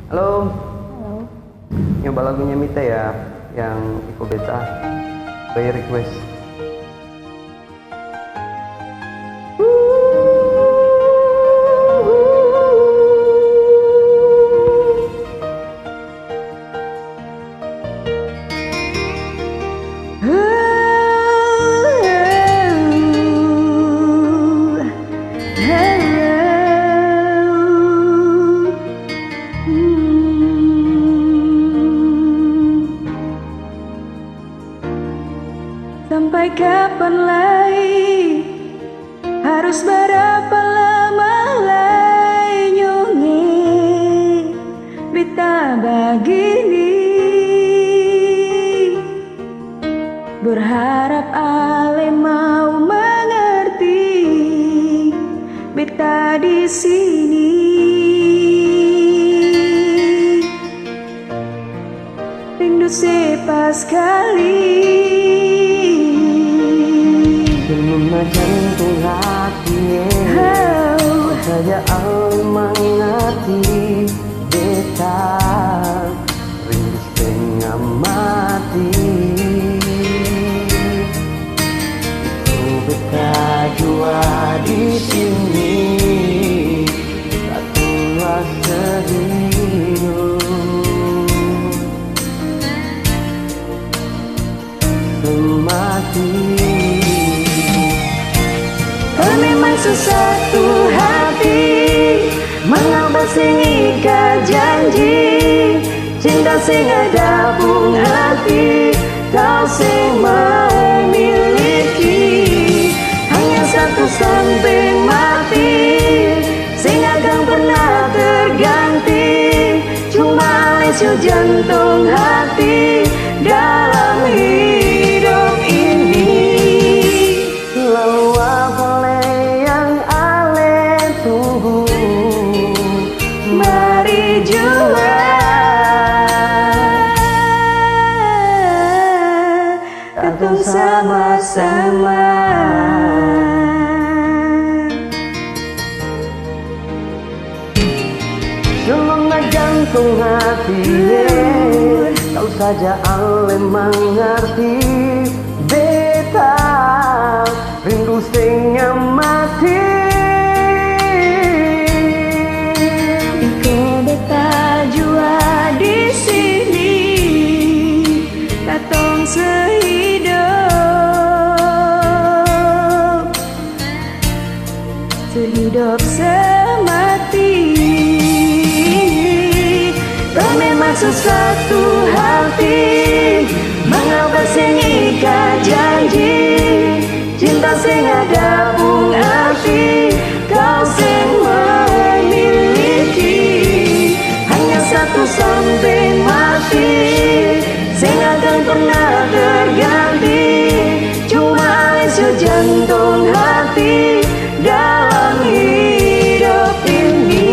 Halo, Halo. nyoba lagunya Mita ya, yang Iko Beta by request. Sampai kapan lagi? Harus berapa lama lagi nyongi beta begini? Berharap ale mau mengerti beta di sini. Rindu sepas sekali. Sebelumnya jantung hati saja mengerti beta rindu setengah mati. Itu beta jua di sini tak tulus sehidup semati. Memang sesatu hati mengapa sing ika janji, cinta sing ada pun hati kau sing mau miliki. Hanya satu sampai mati sing akan pernah terganti, cuma lesu jantung hati dalam hidup ini. Lalu apa yang ale tunggu? Mari jua ketemu sama-sama. Selama jantung hati kau saja ale mengerti beta rindu setengah mati. Iko beta jua di sini, katong sehidup semati. Kau memang sesatu hati, mengapa sing ika janji, cinta sing ada pun arti kau sing memiliki. Hanya satu sampai mati sing akan pernah terganti, cuma lesu jantung hati dalam hidup ini.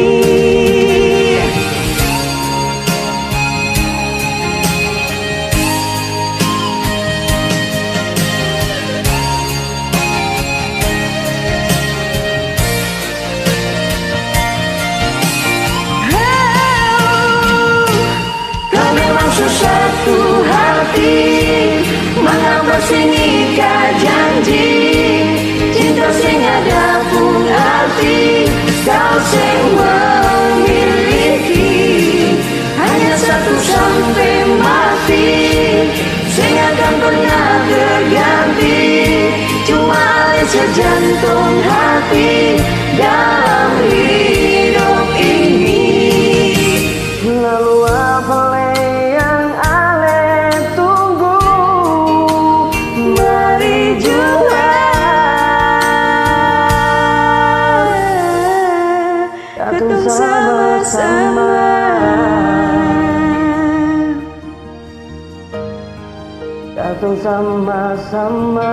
Satu hati mengapa sing ika janji, cinta sing ada pun arti kau sing memiliki. Hanya satu sampai mati sing akan pernah terganti, cuma lesu jantung hati dalam hidup ini. Lalu apa yang ale tunggu? Mari jua ketemu sama-sama. Ketemu sama-sama.